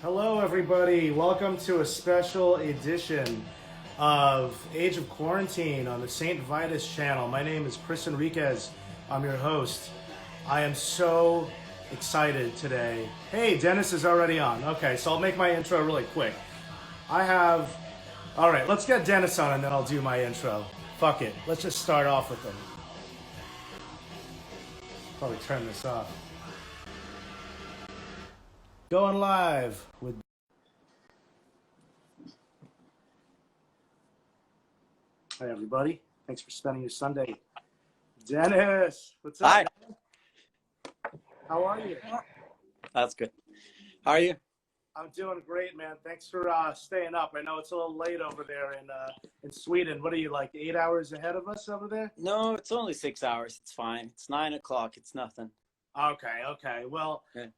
Hello, everybody. Welcome to a special edition of Age of Quarantine on the St. Vitus channel. My name is Chris Enriquez. I'm your host. I am so excited today. Hey, Dennis is already on. Okay, so I'll make my intro really quick. I have. All right, let's get Dennis on and then I'll do my intro. Fuck it. Let's just start off with him. Probably turn this off. Going live with. Hi, everybody. Thanks for spending your Sunday. Dennis, what's up? Hi. How are you? That's good. How are you? I'm doing great, man. Thanks for staying up. I know it's a little late over there in Sweden. What are you, like 8 hours ahead of us over there? No, it's only 6 hours. It's fine. It's 9 o'clock. It's nothing. Okay. Well, Yeah.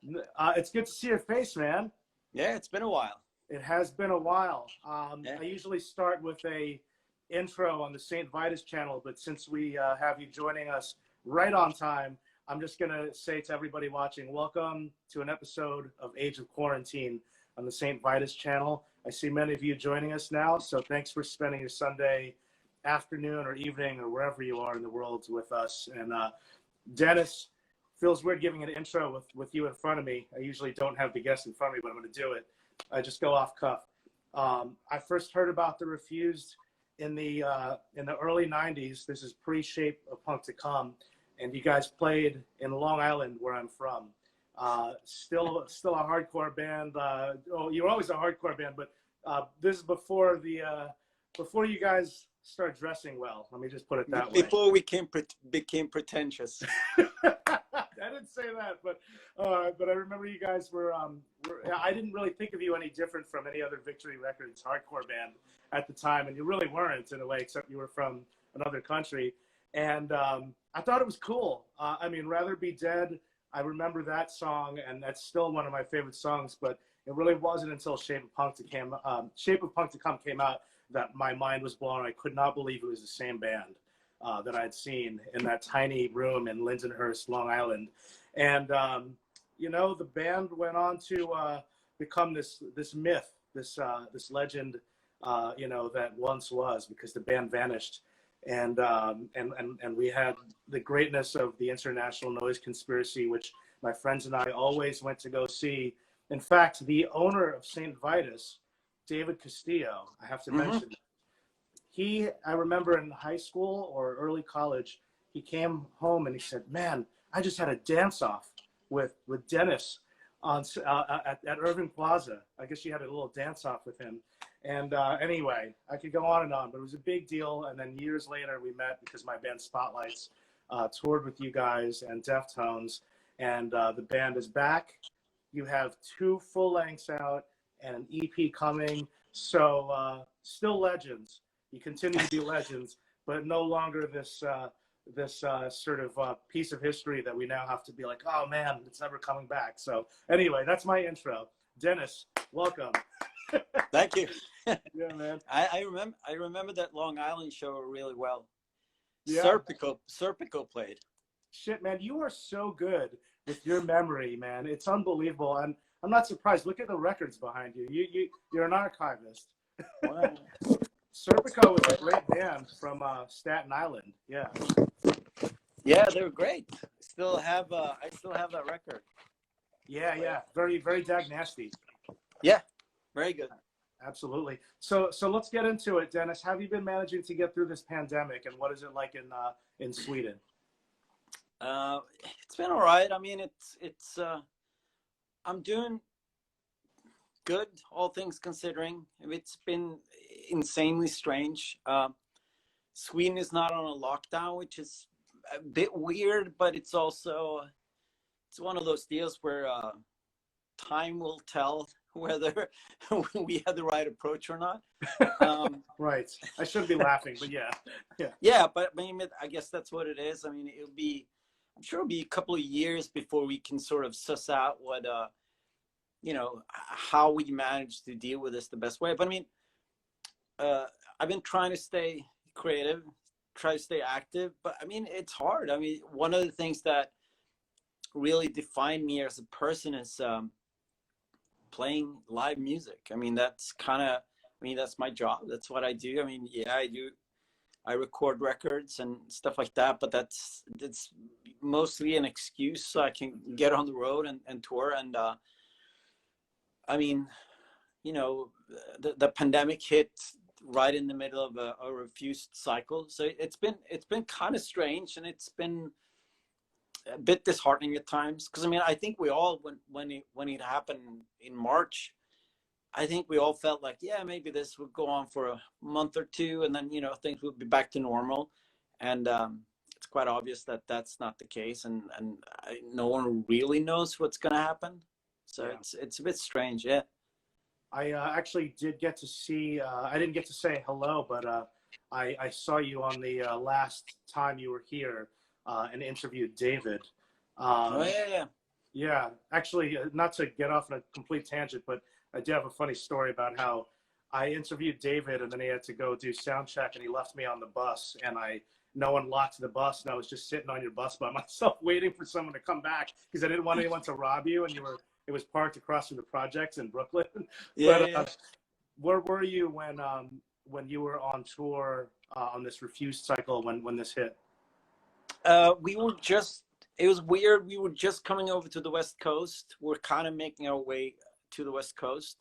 it's good to see your face, man. Yeah, it's been a while. It has been a while. Yeah. I usually start with a intro on the St. Vitus channel, but since we have you joining us right on time, I'm just going to say to everybody watching, welcome to an episode of Age of Quarantine on the St. Vitus channel. I see many of you joining us now, so thanks for spending your Sunday afternoon or evening or wherever you are in the world with us. And Dennis, feels weird giving an intro with you in front of me. I usually don't have the guest in front of me, but I'm going to do it. I just go off cuff. I first heard about the Refused in the early 90s. This is pre-Shape of Punk to Come, and you guys played in Long Island, where I'm from. Still a hardcore band. You were always a hardcore band, but this is before you guys start dressing well. Let me just put it that way. Before we became pretentious. I didn't say that, but I remember you guys were. I didn't really think of you any different from any other Victory Records hardcore band at the time, and you really weren't in a way, except you were from another country. And I thought it was cool. I mean, Rather Be Dead. I remember that song, and that's still one of my favorite songs. But it really wasn't until Shape of Punk to Come came out that my mind was blown. I could not believe it was the same band that I'd seen in that tiny room in Lindenhurst, Long Island. And the band went on to become this myth, this legend, that once was, because the band vanished. And we had the greatness of the International Noise Conspiracy, which my friends and I always went to go see. In fact, the owner of St. Vitus, David Castillo, I have to mention, I remember in high school or early college, he came home and he said, "Man, I just had a dance off with Dennis at Irving Plaza. I guess you had a little dance off with him." And anyway, I could go on and on, but it was a big deal. And then years later, we met because my band Spotlights toured with you guys and Deftones, and the band is back. You have 2 full lengths out and an EP coming. So still legends. You continue to be legends, but no longer this sort of piece of history that we now have to be like, oh man, it's never coming back. So anyway, that's my intro. Dennis, welcome. Thank you. Yeah, man. I remember that Long Island show really well. Yeah. Serpico played. Shit, man, you are so good with your memory, man. It's unbelievable, and I'm not surprised. Look at the records behind you. You're an archivist. Wow. Serpico was a great band from Staten Island. Yeah. Yeah, they were great. I still have that record. Yeah. Very, very dag nasty. Yeah, very good. Absolutely. So let's get into it, Dennis. How have you been managing to get through this pandemic, and what is it like in Sweden? It's been all right. I mean, it's I'm doing good, all things considering. It's been insanely strange. Sweden is not on a lockdown, which is a bit weird, but it's one of those deals where time will tell whether we had the right approach or not. Right. I shouldn't be laughing, but yeah. Yeah, but I mean, I guess that's what it is. I mean, I'm sure it'll be a couple of years before we can sort of suss out what, how we manage to deal with this the best way. But I mean, I've been trying to stay creative, try to stay active, but I mean, it's hard. I mean, one of the things that really defined me as a person is playing live music. I mean, that's kind of, I mean, that's my job. That's what I do. I mean, yeah, I record records and stuff like that, but that's mostly an excuse so I can get on the road and tour. And I mean, you know, the pandemic hit right in the middle of a Refused cycle, so it's been kind of strange, and it's been a bit disheartening at times, because I mean, I think we all, when it happened in March, I think we all felt like, yeah, maybe this would go on for a month or two, and then, you know, things would be back to normal. And it's quite obvious that that's not the case, and no one really knows what's going to happen. So yeah, it's a bit strange. Yeah. I actually did get to see, I didn't get to say hello, but I saw you on the last time you were here and interviewed David. Oh, yeah. Yeah, actually, not to get off on a complete tangent, but I do have a funny story about how I interviewed David, and then he had to go do sound check, and he left me on the bus, and no one locked the bus, and I was just sitting on your bus by myself waiting for someone to come back because I didn't want anyone to rob you, and it was parked across from the projects in Brooklyn. Yeah, But yeah. where were you when you were on tour on this Refused cycle when this hit? We were just, it was weird. We were just coming over to the West Coast. We're kind of making our way to the West Coast.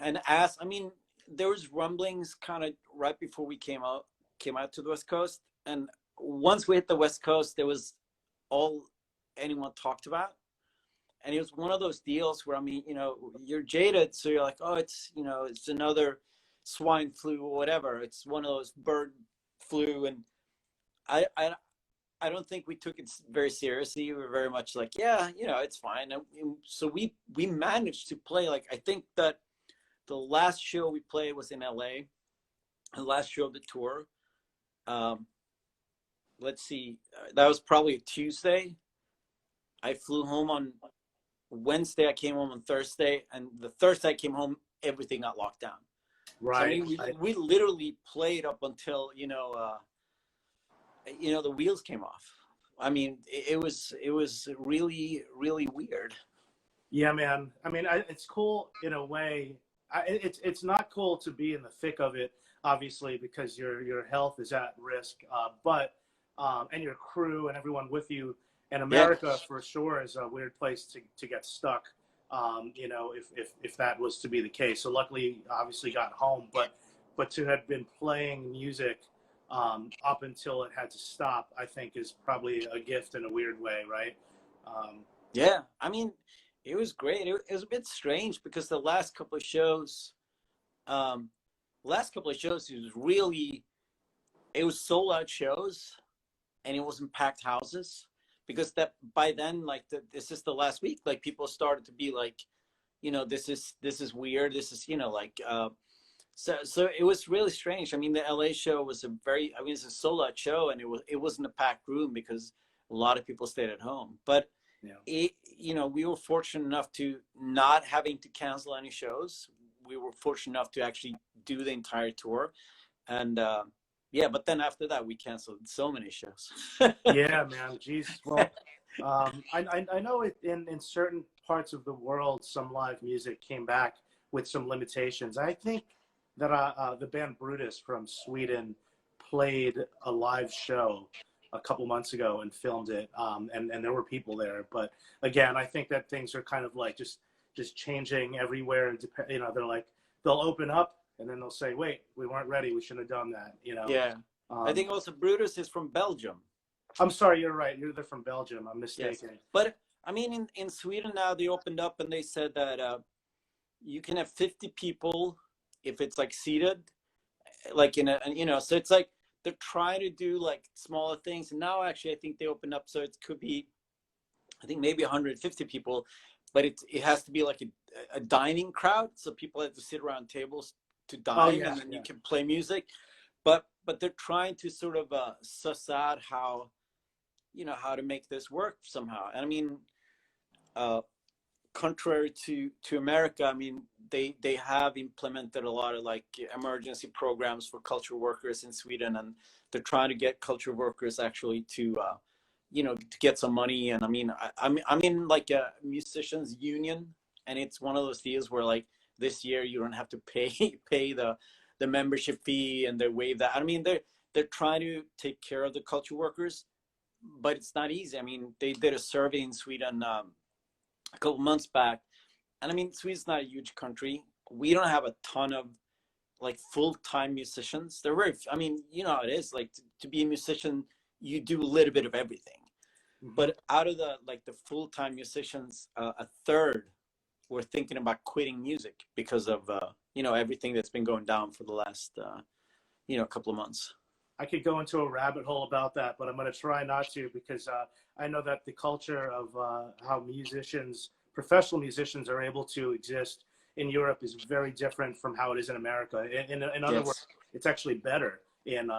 And I mean, there was rumblings kind of right before we came out to the West Coast. And once we hit the West Coast, there was all anyone talked about. And it was one of those deals where, I mean, you know, you're jaded. So you're like, oh, it's, you know, it's another swine flu or whatever. It's one of those bird flu. And I don't think we took it very seriously. We were very much like, yeah, you know, it's fine. And so we managed to play, like, I think that the last show we played was in LA, the last show of the tour. Let's see, that was probably a Tuesday. I flew home on Wednesday. I came home on Thursday, and the Thursday I came home, everything got locked down. Right. So, I mean, we literally played up until, you know, the wheels came off. I mean, it was really, really weird. Yeah, man. I mean, it's cool in a way. It's not cool to be in the thick of it, obviously, because your health is at risk. But and your crew and everyone with you. And America, for sure, is a weird place to get stuck. You know, if that was to be the case. So luckily, obviously, got home. But to have been playing music up until it had to stop, I think, is probably a gift in a weird way, right? Yeah, I mean, it was great. It was a bit strange because the last couple of shows, it was sold out shows, and it was in packed houses, because that by then, like, this is the last week, like, people started to be like, you know, this is weird. This is, you know, like, so it was really strange. I mean, the LA show was it's a sold out show, and it wasn't a packed room because a lot of people stayed at home. But yeah, you know, we were fortunate enough to not having to cancel any shows. We were fortunate enough to actually do the entire tour. And yeah, but then after that, we canceled so many shows. Yeah, man. Jeez. Well, I know in certain parts of the world, some live music came back with some limitations. I think that the band Vitus from Sweden played a live show a couple months ago and filmed it, and there were people there. But again, I think that things are kind of like just changing everywhere, and you know, they'll open up and then they'll say, wait, we weren't ready, we shouldn't have done that, you know. Yeah. I think also Vitus is from Belgium. I'm sorry, you're right, they're from Belgium, I'm mistaken. Yes. But I mean, in Sweden now, they opened up and they said that you can have 50 people if it's like seated, like you know, so it's like they're trying to do like smaller things. And now actually I think they opened up so it could be, I think maybe 150 people, but it has to be like a dining crowd, so people have to sit around tables to dine, and then you can play music. But they're trying to sort of suss out how, you know, how to make this work somehow. And I mean, contrary to America, I mean, they have implemented a lot of like emergency programs for cultural workers in Sweden, and they're trying to get cultural workers actually to you know, to get some money. And I mean, I'm in like a musicians union, and it's one of those deals where like this year you don't have to pay the membership fee, and they waive that. I mean, they're trying to take care of the culture workers, but it's not easy. I mean, they did a survey in Sweden a couple months back, and I mean, Sweden's not a huge country. We don't have a ton of like full-time musicians. They're very, I mean, you know how it is. Like to be a musician, you do a little bit of everything. Mm-hmm. But out of the full-time musicians, a third were thinking about quitting music because of everything that's been going down for the last couple of months. I could go into a rabbit hole about that, but I'm going to try not to, because I know that the culture of how professional musicians are able to exist in Europe is very different from how it is in America. In other words, it's actually better in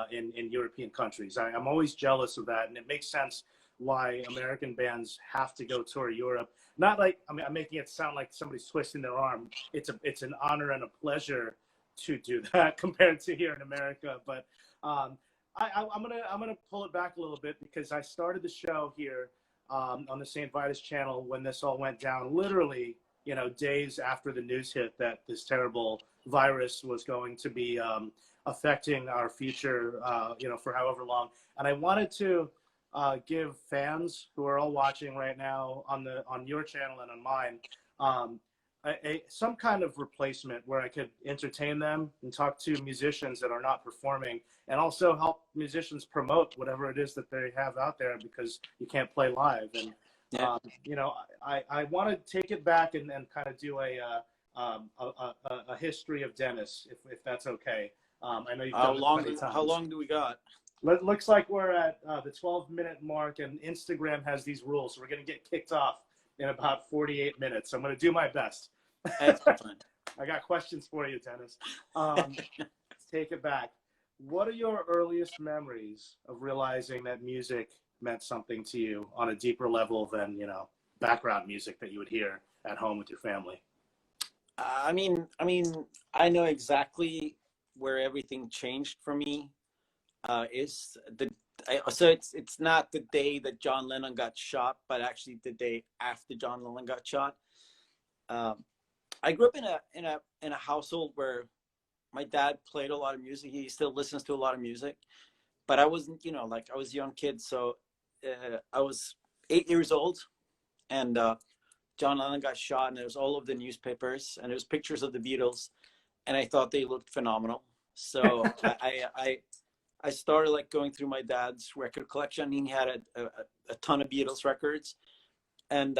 European countries. I'm always jealous of that, and it makes sense why American bands have to go tour Europe. Not like, I mean, I'm making it sound like somebody's twisting their arm. It's an honor and a pleasure to do that compared to here in America. But I'm gonna pull it back a little bit, because I started the show here on the St. Vitus channel when this all went down, literally, days after the news hit that this terrible virus was going to be affecting our future, for however long. And I wanted to give fans who are all watching right now on your channel and on mine some kind of replacement where I could entertain them and talk to musicians that are not performing, and also help musicians promote whatever it is that they have out there, because you can't play live. And I want to take it back and kind of do a history of Dennis, if that's okay. I know you've done it many times. How long do we got? Looks like we're at the 12-minute mark, and Instagram has these rules, so we're going to get kicked off in about 48 minutes. I'm going to do my best. That's fine. I got questions for you, Dennis. Let's take it back. What are your earliest memories of realizing that music meant something to you on a deeper level than, background music that you would hear at home with your family? I mean, I know exactly where everything changed for me. So it's not the day that John Lennon got shot, but actually the day after John Lennon got shot. I grew up in a household where my dad played a lot of music. He still listens to a lot of music, but I wasn't, I was a young kid. So I was 8 years old, and John Lennon got shot, and it was all over the newspapers, and there was pictures of the Beatles, and I thought they looked phenomenal. So I started going through my dad's record collection. He had a ton of Beatles records, and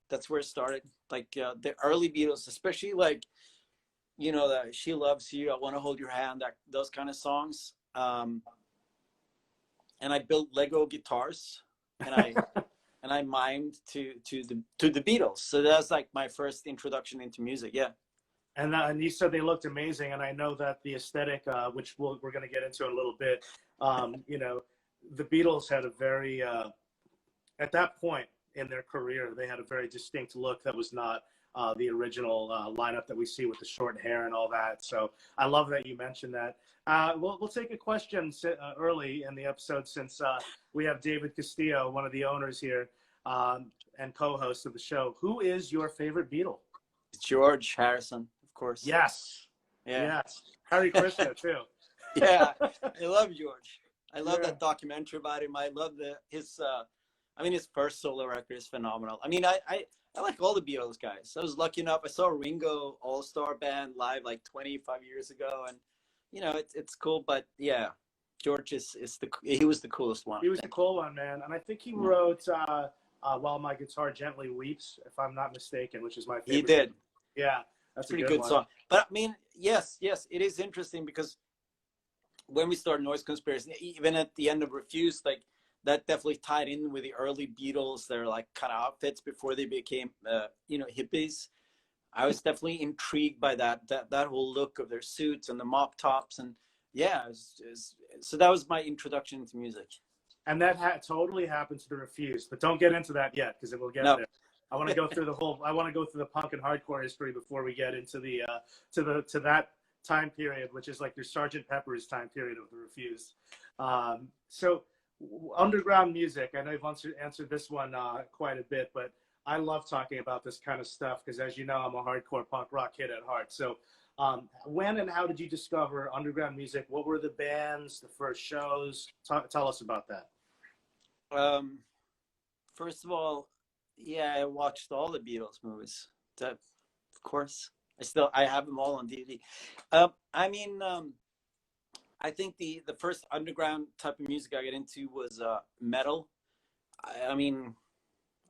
that's where it started. The early Beatles, especially the "She Loves You," "I Want to Hold Your Hand," those kind of songs. And I built Lego guitars, and I mimed to the Beatles. So that's my first introduction into music. Yeah. And you said they looked amazing, and I know that the aesthetic, which we're going to get into in a little bit, the Beatles had a very, at that point in their career, they had a very distinct look that was not the original lineup that we see with the short hair and all that. So I love that you mentioned that. We'll take a question early in the episode, since we have David Castillo, one of the owners here, and co-host of the show. Who is your favorite Beatle? George Harrison. Of course. Yes. Yeah. Yes. Harry Krishna too. Yeah, I love George. I love that documentary about him. I love his first solo record is phenomenal. I mean, I like all the Beatles guys. I was lucky enough. I saw Ringo All-Star Band live 25 years ago, and it's cool. But yeah, George he was the coolest one. He was the cool one, man. And I think he wrote "While My Guitar Gently Weeps," if I'm not mistaken, which is my favorite. He did. Yeah. That's pretty good song. But I mean, yes, it is interesting, because when we started Noise Conspiracy, even at the end of Refused, that definitely tied in with the early Beatles, their kind of outfits before they became hippies. I was definitely intrigued by that whole look of their suits and the mop tops, and so that was my introduction into music. And that totally happened to the Refused, but don't get into that yet, because it will get there. I want to go through the punk and hardcore history before we get into the to that time period, which is their Sgt. Pepper's time period of the Refused. So underground music, I know you've answered this one quite a bit, but I love talking about this kind of stuff because, as you know, I'm a hardcore punk rock kid at heart. So, when and how did you discover underground music? What were the bands, the first shows? Tell us about that. First of all, yeah, I watched all the Beatles movies. That, of course, I have them all on DVD. I mean, I think the first underground type of music I got into was metal. I mean,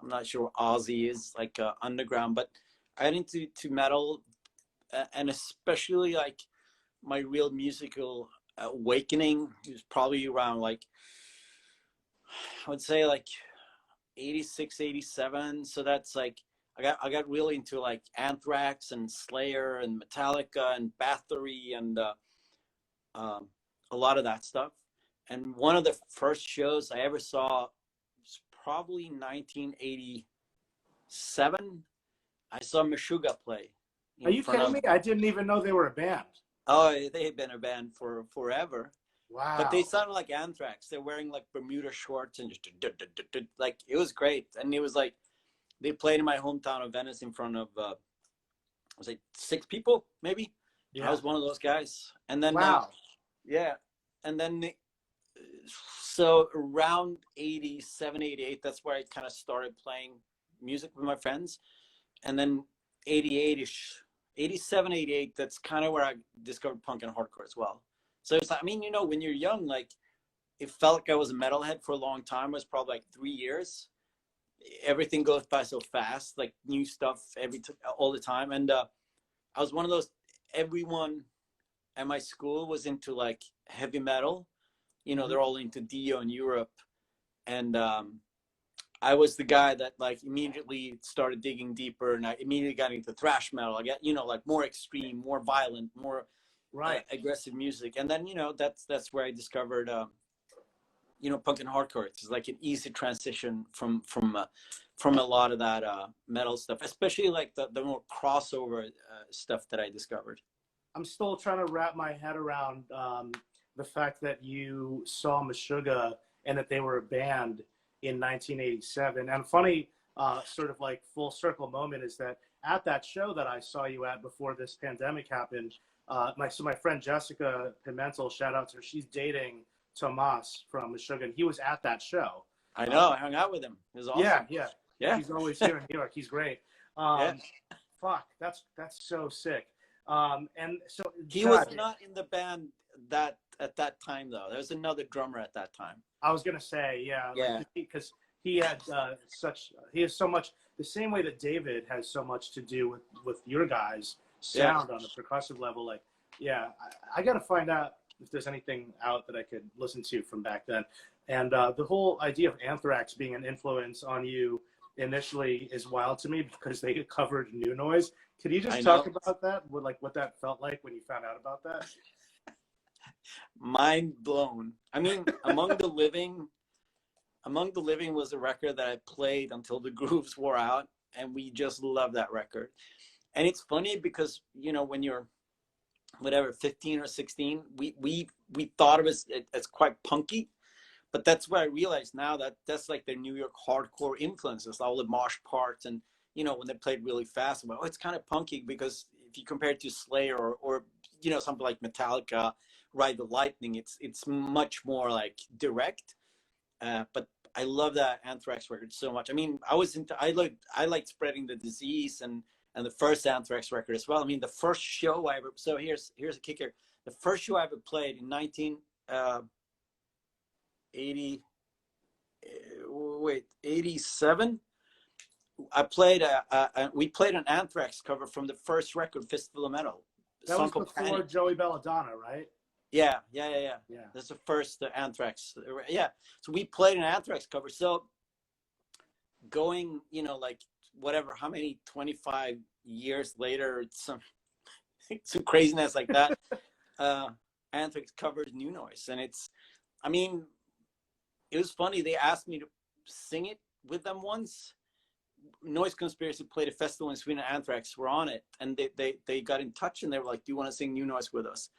I'm not sure what Aussie is like underground, but I got into metal, and especially like my real musical awakening was probably around like, I would say like 86, 87. So that's like I got really into like Anthrax and Slayer and Metallica and Bathory and a lot of that stuff. And one of the first shows I ever saw was probably 1987. I saw Meshuggah play. Are you kidding me? I didn't even know they were a band. Oh, they had been a band for forever. Wow. But they sounded like Anthrax. They're wearing like Bermuda shorts and just like, it was great. And it was like, they played in my hometown of Venice in front of, was it 6 people maybe? Yeah. I was one of those guys. And then, wow. Yeah. And then, so around 87, 88, that's where I kind of started playing music with my friends. And then 88-ish, 87, 88, that's kind of where I discovered punk and hardcore as well. So it's, I mean, you know, when you're young, like, it felt like I was a metalhead for a long time. It was probably like 3 years. Everything goes by so fast, like new stuff all the time. And I was one of those, everyone at my school was into like heavy metal. You know, they're all into Dio in Europe. And I was the guy that like immediately started digging deeper, and I immediately got into thrash metal. I got, you know, like more extreme, more violent, more aggressive music. And then, you know, that's where I discovered, you know, punk and hardcore. It's like an easy transition from a lot of that metal stuff, especially like the more crossover stuff that I discovered. I'm still trying to wrap my head around the fact that you saw Meshuggah and that they were a band in 1987. And funny, sort of like full circle moment is that at that show that I saw you at before this pandemic happened, my friend Jessica Pimentel, shout out to her, she's dating Tomas from Meshuggah, and he was at that show. I know, I hung out with him. It was awesome. Yeah. He's always here in New York. He's great. Fuck, that's so sick. And so he was not in the band that at that time though. There was another drummer at that time. I was gonna say, because he had he has so much, the same way that David has so much to do with your guys' sound on the percussive level. Like, I gotta find out if there's anything out that I could listen to from back then. And the whole idea of Anthrax being an influence on you initially is wild to me because they covered New Noise. Could you just talk about that? What that felt like when you found out about that? Mind blown. I mean, Among the Living was a record that I played until the grooves wore out, and we just love that record. And it's funny because, you know, when you're whatever 15 or 16, we thought of it as quite punky, but that's what I realized now, that that's like their New York hardcore influences, all the mosh parts, and you know, when they played really fast, I'm like, oh, it's kind of punky, because if you compare it to Slayer or you know, something like Metallica, Ride the Lightning, it's much more like direct. But I love that Anthrax record so much. I mean, I liked Spreading the Disease and the first Anthrax record as well. I mean, the first show I ever, so here's a kicker. The first show I ever played in 87. I played we played an Anthrax cover from the first record, Fistful of Metal. That was before Joey Belladonna, right? Yeah. That's the first Anthrax. Yeah. So we played an Anthrax cover. So going, you know, like whatever, how many 25 years later, some craziness like that. Anthrax covers New Noise, and it's, I mean, it was funny. They asked me to sing it with them once. Noise Conspiracy played a festival in Sweden. Anthrax were on it, and they got in touch, and they were like, "Do you want to sing New Noise with us?"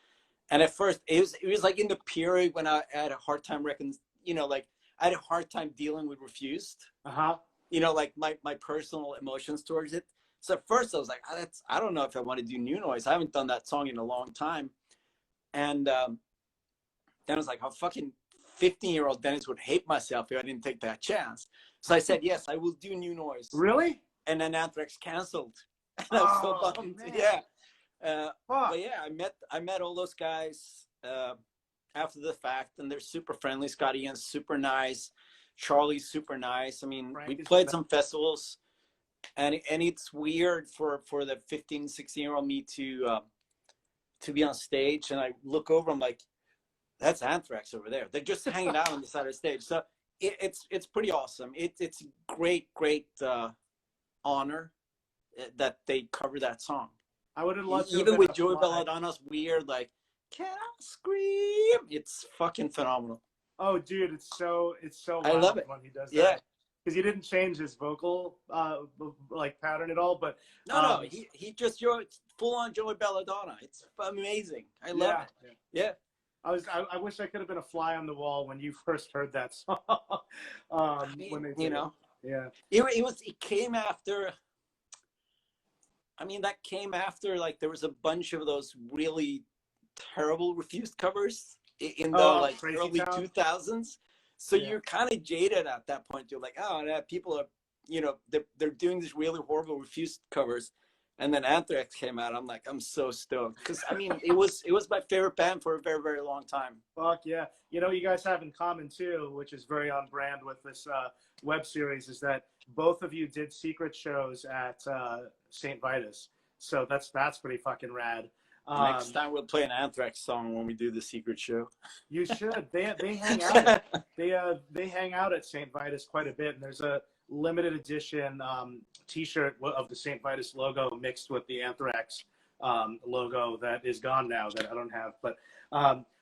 And at first, it was like in the period when I had a hard time I had a hard time dealing with Refused. you know, like my personal emotions towards it. So at first I was like, I don't know if I want to do New Noise. I haven't done that song in a long time. And then I was like, how fucking 15-year-old Dennis would hate myself if I didn't take that chance. So I said, yes, I will do New Noise. Really? And then Anthrax canceled. And I was so bummed. Man. Yeah. But yeah, I met all those guys after the fact, and they're super friendly. Scott Ian's super nice. Charlie's super nice. I mean, we played some festivals, and it's weird for the 15, 16-year-old me to be on stage, and I look over, I'm like, that's Anthrax over there. They're just hanging out on the side of the stage. So it's pretty awesome. It's great honor that they cover that song. I would have loved to. Even with Joey Belladonna's weird, like, can I scream? It's fucking phenomenal. Oh, dude, it's so I love it when he does that. Yeah, because he didn't change his vocal like pattern at all. But no, he just full on Joey Belladonna. It's amazing. I love it. Yeah. I wish I could have been a fly on the wall when you first heard that song. When they did it came after. I mean, that came after, like, there was a bunch of those really terrible Refused covers in the early 2000s. So you're kind of jaded at that point. You're like, oh, yeah, people are, they're doing these really horrible Refused covers. And then Anthrax came out. I'm like, I'm so stoked. Because, I mean, it was my favorite band for a very, very long time. Fuck yeah. You know, you guys have in common, too, which is very on brand with this web series, is that both of you did secret shows at St. Vitus. So that's pretty fucking rad. Next time we'll play an Anthrax song when we do the secret show. You should. They hang out. They hang out at St. Vitus quite a bit, and there's a limited edition T-shirt of the St. Vitus logo mixed with the Anthrax logo that is gone now that I don't have. But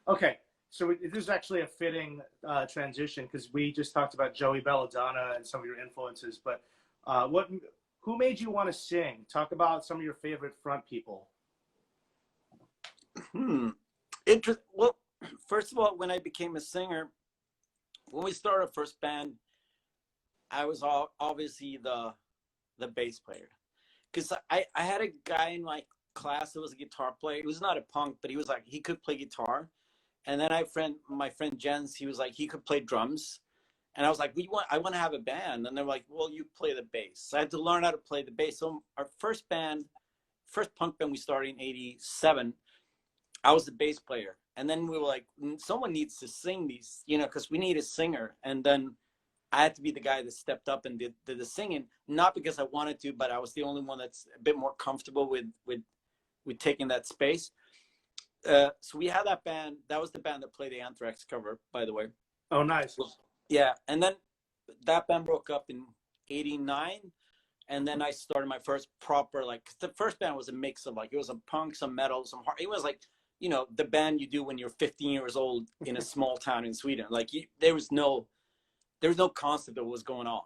okay, so this is actually a fitting transition because we just talked about Joey Belladonna and some of your influences. But who made you want to sing? Talk about some of your favorite front people. Well, first of all, when I became a singer, when we started our first band, I was obviously the bass player, because I had a guy in my class that was a guitar player. He was not a punk, but he was like, he could play guitar. And then my friend Jens, he was like, he could play drums. And I was like, I want to have a band. And they're like, well, you play the bass. So I had to learn how to play the bass. So our first punk band we started in '87. I was the bass player. And then we were like, someone needs to sing these, because we need a singer. And then I had to be the guy that stepped up and did the singing, not because I wanted to, but I was the only one that's a bit more comfortable with taking that space. So we had that band. That was the band that played the Anthrax cover, by the way. Oh, nice. Yeah. And then that band broke up in '89. And then I started my first proper, like, the first band was a mix of, like, it was a punk, some metal, some hard. It was like, the band you do when you're 15 years old in a small town in Sweden. Like, there was no concept of what was going on,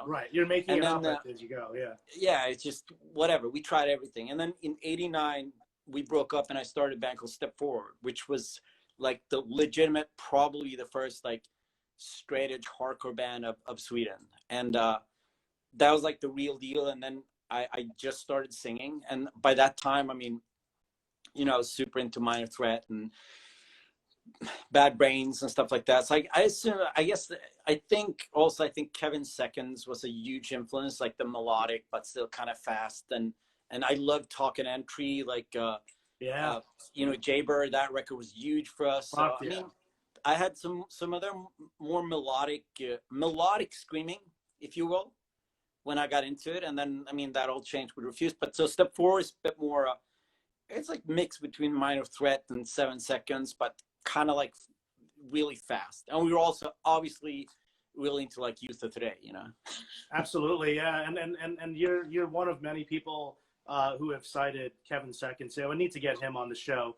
Right. You're making it up as you go. Yeah. Yeah. It's just whatever. We tried everything. And then in '89, we broke up and I started a band called Step Forward, which was like the legitimate, probably the first, like, straight edge hardcore band of Sweden. And that was like the real deal. And then I just started singing. And by that time, I mean, I was super into Minor Threat and Bad Brains and stuff like that. So I think Kevin Seconds was a huge influence, like the melodic but still kind of fast. And I loved Talking Entry, like Jaybird. That record was huge for us. So I mean, I had some other more melodic screaming, if you will, when I got into it. And then, I mean, that all changed with Refused. But so Step Forward is a bit more, it's like mixed between Minor Threat and 7 Seconds, but kind of like really fast. And we were also obviously really into, like, Youth of Today, Absolutely, yeah. And you're one of many people who have cited Kevin Seconds. So I need to get him on the show.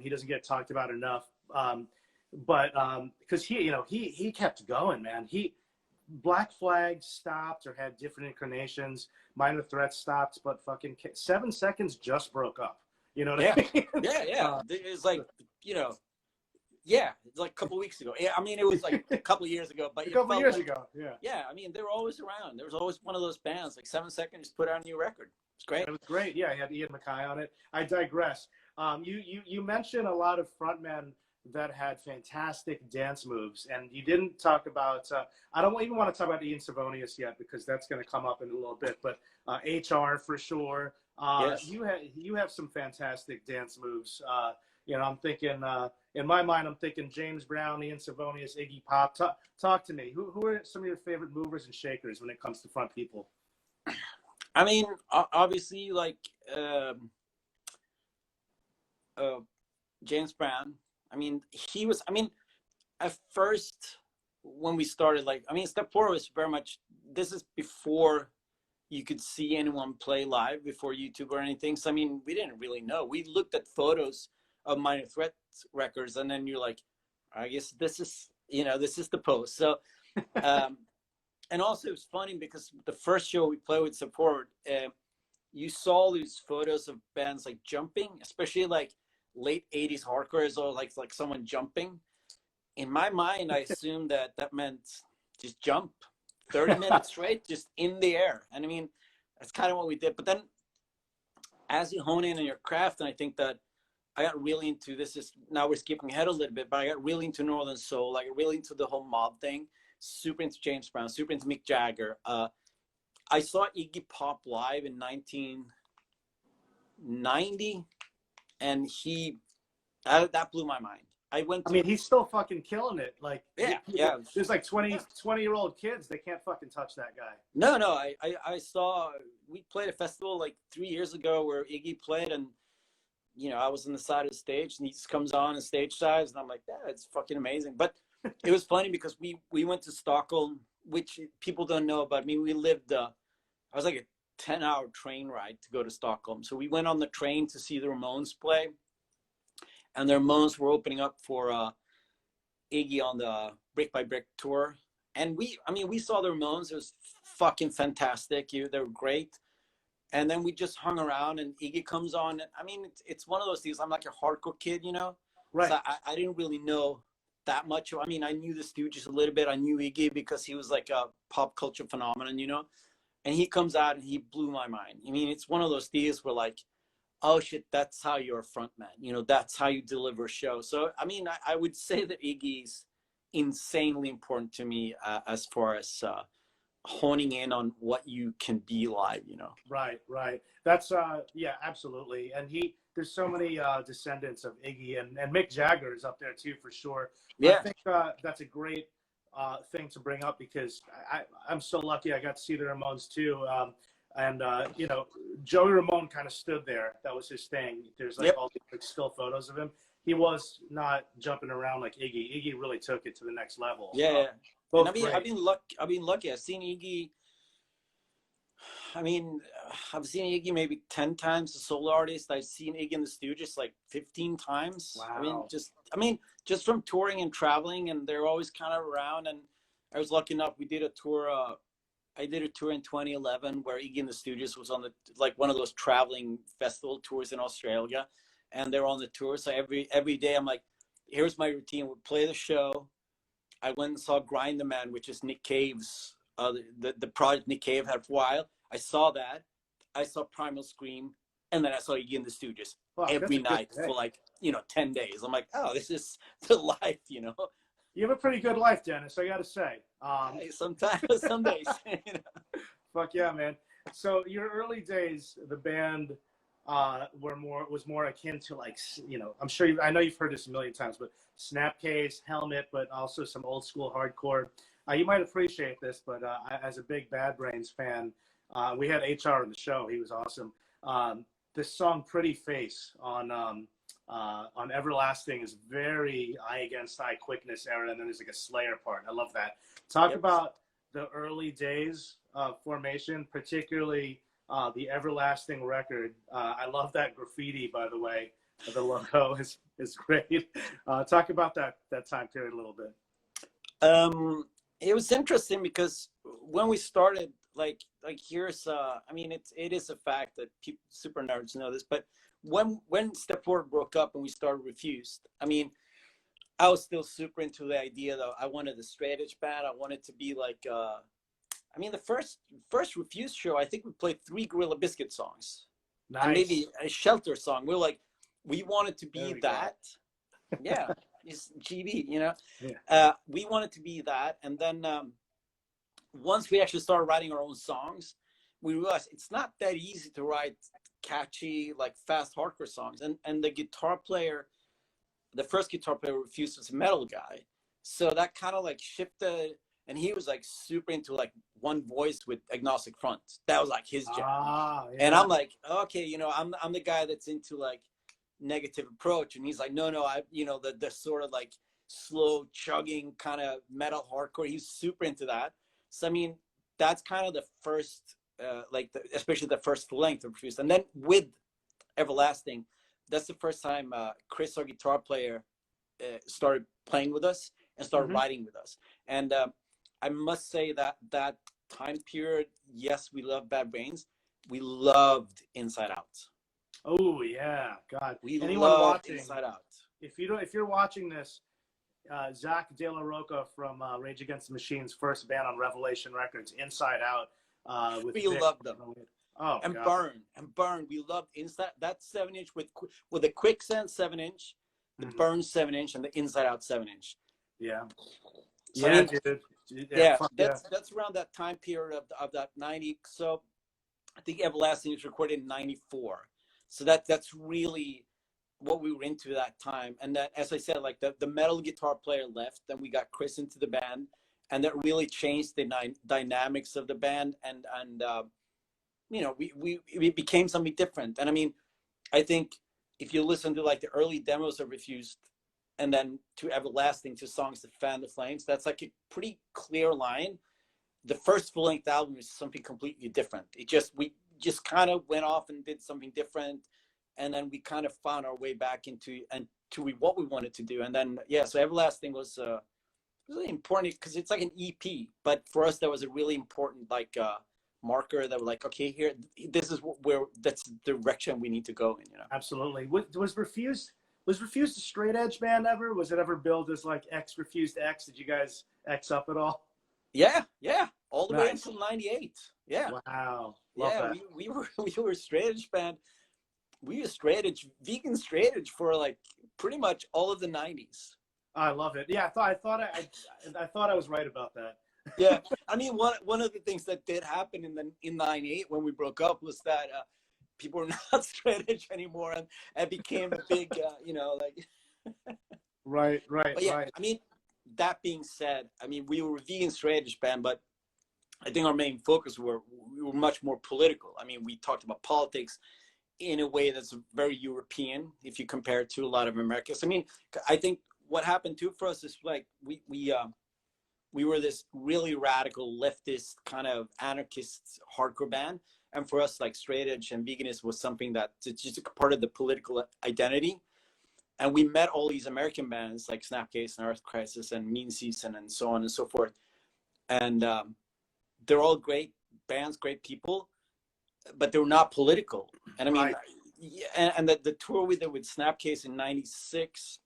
He doesn't get talked about enough. But because he kept going, man. Black Flag stopped or had different incarnations. Minor Threat stopped, but fucking 7 Seconds just broke up. You know what I mean? Yeah. It's like, Yeah, it's like a couple of weeks ago. Yeah, I mean, it was like a couple of years ago, but A couple of years like, ago, yeah. Yeah, I mean, they were always around. There was always one of those bands, like 7 Seconds, put out a new record. It's great. It was great. Yeah, he had Ian MacKaye on it. I digress. You mentioned a lot of frontmen that had fantastic dance moves, and you didn't talk about. I don't even want to talk about Ian Savonius yet because that's going to come up in a little bit. But HR for sure. Yes. You have some fantastic dance moves. I'm thinking in my mind, I'm thinking James Brown, Ian Savonius, Iggy Pop. Talk to me. Who are some of your favorite movers and shakers when it comes to front people? I mean, obviously, like James Brown. I mean, he was. I mean, at first when we started, like, I mean, Step Forward was very much. This is before you could see anyone play live, before YouTube or anything. So I mean, we didn't really know. We looked at photos of Minor Threat records, and then you're like, I guess this is the post. So. And also, it's funny because the first show we played with Support, you saw these photos of bands like jumping, especially like late 80s hardcore, as well, like someone jumping. In my mind, I assumed that meant just jump 30 minutes straight, just in the air. And I mean, that's kind of what we did. But then as you hone in on your craft, and I think that I got really into this, now we're skipping ahead a little bit, but I got really into Northern Soul, like really into the whole mob thing. Super into James Brown, super into Mick Jagger. I saw Iggy Pop live in 1990, and that blew my mind. I mean, he's still fucking killing it. Like, yeah. There's like 20-year-old kids. They can't fucking touch that guy. No. I saw, we played a festival like 3 years ago where Iggy played, and I was on the side of the stage, and he just comes on stage size, and I'm like, yeah, it's fucking amazing. But it was funny because we went to Stockholm, which people don't know about me. We lived, I was like a 10-hour train ride to go to Stockholm. So we went on the train to see the Ramones play. And the Ramones were opening up for Iggy on the Brick by Brick tour. And we saw the Ramones. It was fucking fantastic. They were great. And then we just hung around, and Iggy comes on. I mean, it's one of those things. I'm like a hardcore kid, Right. So I didn't really know that much. I mean, I knew the Stooges a little bit. I knew Iggy because he was like a pop culture phenomenon, and he comes out and he blew my mind. I mean, it's one of those deals where like, oh shit, that's how you're a front man. That's how you deliver a show. So, I mean, I would say that Iggy's insanely important to me as far as honing in on what you can be live, Right. That's yeah, absolutely. And there's so many descendants of Iggy, and Mick Jagger is up there too, for sure. Yeah. I think that's a great thing to bring up because I'm so lucky I got to see the Ramones too. And Joey Ramone kind of stood there. That was his thing. There's like all these like, still photos of him. He was not jumping around like Iggy. Iggy really took it to the next level. Yeah. And I've been lucky. I've seen Iggy. I mean, I've seen Iggy maybe 10 times as a solo artist. I've seen Iggy and the Stooges like 15 times. Wow. I mean, just from touring and traveling, and they're always kind of around. And I was lucky enough. We did a tour. I did a tour in 2011 where Iggy and the Stooges was on one of those traveling festival tours in Australia, and they're on the tour. So every day I'm like, here's my routine. We'll play the show. I went and saw Grind the Man, which is Nick Cave's the project Nick Cave had for a while. I saw that. I saw Primal Scream, and then I saw Iggy and the Stooges every night for like 10 days. I'm like, oh, this is the life, You have a pretty good life, Dennis. I got to say. Sometimes, some days. Fuck yeah, man. So your early days, the band was more akin to like I'm sure I know you've heard this a million times, but Snapcase, Helmet, but also some old school hardcore. You might appreciate this, but as a big Bad Brains fan, we had HR on the show. He was awesome. This song "Pretty Face" on Everlasting is very Eye Against Eye Quickness era, and then there's like a Slayer part. I love that. Talk about the early days of formation, particularly the Everlasting record. I love that graffiti, by the way. The logo is great. Talk about that time period a little bit. It was interesting because when we started, like here's I mean it is a fact that people, super nerds know this, but when Step Forward broke up and we started Refused, I mean I was still super into the idea though. I wanted a straight edge band. I wanted to be like, I mean, the first Refused show, I think we played 3 Gorilla Biscuit songs and Nice. maybe a Shelter song. We're like, we wanted to There be we go. that. Yeah, it's GB, you know. Yeah. We wanted to be that, and then once we actually started writing our own songs, we realized it's not that easy to write catchy, like fast hardcore songs. And the guitar player, the first guitar player Refused was a metal guy, so that kind of like shifted. And he was like super into like one voice with agnostic front. That was like his jam. Ah, And yeah. I'm like, okay, you know, I'm the guy that's into like negative approach, and he's like, no, I, you know, the sort of like slow chugging kind of metal hardcore. He's super into that. So I mean, that's kind of the first, like especially the first full length of Refused. And then with Everlasting, that's the first time Chris, our guitar player, started playing with us and started Hmm. writing with us. And I must say that that time period, yes, we loved Bad Brains. We loved Inside Out. Oh yeah, God. We Anyone loved watching, Inside Out. if you're watching this, Zach De La Roca from Rage Against the Machine's first band on Revelation Records, Inside Out, with We Vic. loved them. Oh And God. Burn. We loved Inside that 7-inch with the Quicksand 7-inch, the Hmm. Burn 7-inch, and the Inside Out 7-inch. Yeah. So I Yeah, mean, dude. Yeah, yeah, fuck yeah. that's around that time period of that 90. So I think Everlasting was recorded in 94. So that's really what we were into that time. And that, as I said, like the metal guitar player left, then we got Chris into the band, and that really changed the dynamics of the band. And you know, we became something different. And I mean, I think if you listen to like the early demos of Refused and then to Everlasting, to songs that fan the flames, that's like a pretty clear line. The first full length album is something completely different. We just kind of went off and did something different, and then we kind of found our way back into what we wanted to do. And then yeah, so Everlasting was really important because it's like an EP, but for us that was a really important like marker that we're like, okay, here, this is where that's the direction we need to go in, you know. Absolutely. Was Refused a straight edge band ever? Was it ever billed as like X Refused X? Did you guys X up at all? Yeah, all the way Nice. until '98. Yeah, Wow. Love yeah, that. we were a straight edge band. We were straight edge, vegan straight edge for like pretty much all of the '90s. I love it. Yeah, I thought I was right about that. Yeah, I mean, one of the things that did happen in '98 when we broke up was that people were not straight edge anymore, and it became a big, you know, like. Right, right, But yeah, right. I mean, that being said, I mean, we were a vegan straight edge band, but I think our main focus we were much more political. I mean, we talked about politics in a way that's very European if you compare it to a lot of Americans. I mean, I think what happened too for us is like we were this really radical leftist kind of anarchist hardcore band, and for us like straight edge and veganism was something that it's just a part of the political identity. And we met all these American bands like Snapcase and Earth Crisis and Mean Season and so on and so forth, and they're all great bands, great people, but they were not political. And I mean, Right. and the tour we did with Snapcase in '96,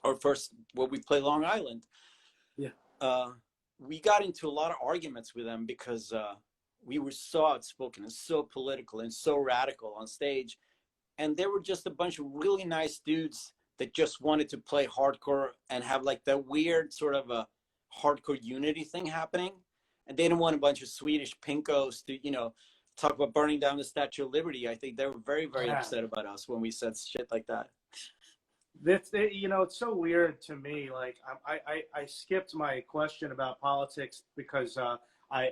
or first when we played Long Island, Yeah. we got into a lot of arguments with them because we were so outspoken and so political and so radical on stage. And they were just a bunch of really nice dudes that just wanted to play hardcore and have like that weird sort of a hardcore unity thing happening. And they didn't want a bunch of Swedish pinkos to, you know, talk about burning down the Statue of Liberty. I think they were very, very Yeah. upset about us when we said shit like that. You know, it's so weird to me. Like, I skipped my question about politics because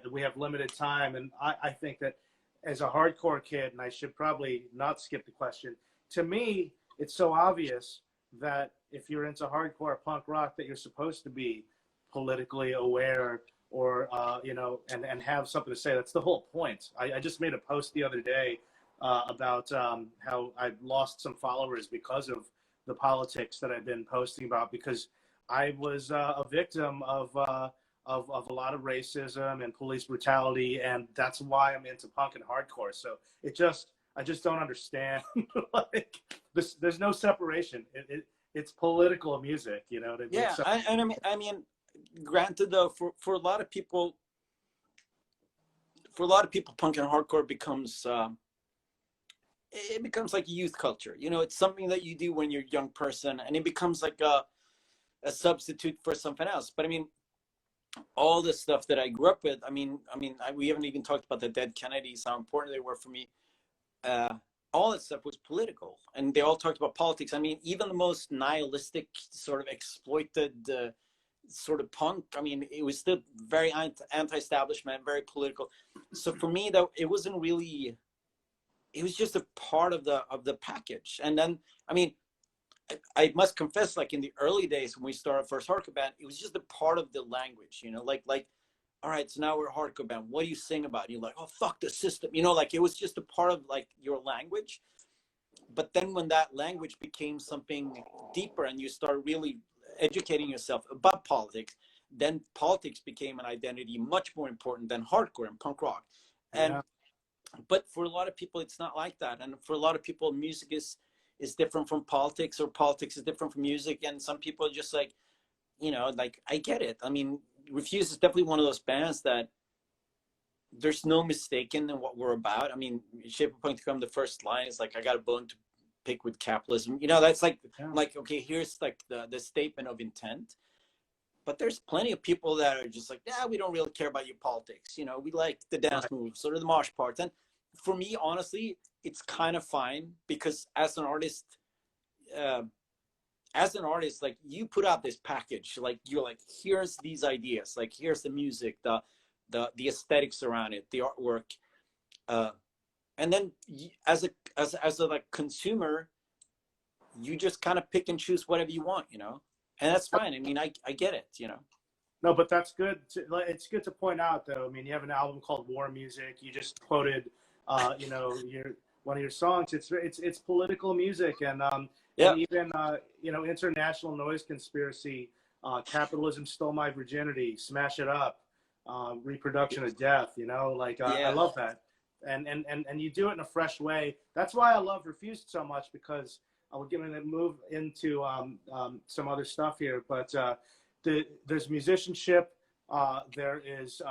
we have limited time, and I think that as a hardcore kid, and I should probably not skip the question. To me, it's so obvious that if you're into hardcore punk rock, that you're supposed to be politically aware or you know, and have something to say. That's the whole point. I just made a post the other day about how I lost some followers because of the politics that I've been posting about, because I was a victim of a lot of racism and police brutality, and that's why I'm into punk and hardcore. So I just don't understand. Like, there's no separation. it's political music, you know what I mean? Yeah, So, I mean, granted though, for a lot of people, punk and hardcore becomes it becomes like youth culture. You know, it's something that you do when you're a young person, and it becomes like a substitute for something else. But I mean, all the stuff that I grew up with. We haven't even talked about the dead Kennedys, how important they were for me. Uh, all that stuff was political, and they all talked about politics. I mean, even the most nihilistic, sort of exploited sort of punk. I mean, it was still very anti-establishment, very political. So for me, though, it wasn't really. It was just a part of the package. And then, I mean, I must confess, like in the early days when we started first hardcore band, it was just a part of the language, you know, like, all right, so now we're a hardcore band. What do you sing about? And you're like, oh, fuck the system. You know, like it was just a part of like your language. But then when that language became something deeper and you start really educating yourself about politics, then politics became an identity much more important than hardcore and punk rock. And yeah. but for a lot of people, it's not like that. And for a lot of people, music is different from politics, or politics is different from music. And some people are just like, you know, like, I get it. I mean, Refused is definitely one of those bands that there's no mistaking in what we're about. I mean, Shape of Punk to Come, the first line is like, I got a bone to pick with capitalism. You know, that's like, Yeah. like, okay, here's like the statement of intent. But there's plenty of people that are just like, yeah, we don't really care about your politics. You know, we like the dance moves or the mosh parts. And for me, honestly, it's kind of fine, because as an artist, like you put out this package, like you're like, here's these ideas, like here's the music, the aesthetics around it, the artwork, and then as a like consumer, you just kind of pick and choose whatever you want, you know, and that's fine. I mean, I get it, you know. No, but that's good. It's good to point out, though. I mean, you have an album called War Music. You just quoted, you know, one of your songs. It's political music, and Yeah. and even you know, International Noise Conspiracy, Capitalism Stole My Virginity, Smash It Up, Reproduction of Death. You know, like I Yeah. love that, and you do it in a fresh way. That's why I love Refused so much, because we're going to move into some other stuff here, but. There's musicianship, there is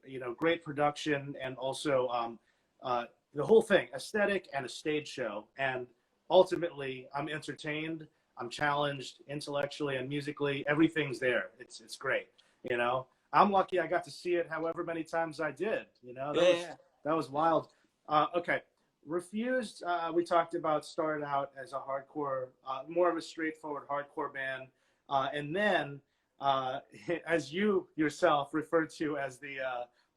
you know, great production, and also the whole thing, aesthetic and a stage show. And ultimately, I'm entertained, I'm challenged intellectually and musically. Everything's there. It's great. You know, I'm lucky I got to see it however many times I did. You know, that was wild. Okay. Refused, we talked about, started out as a hardcore, more of a straightforward hardcore band. And then, as you yourself referred to as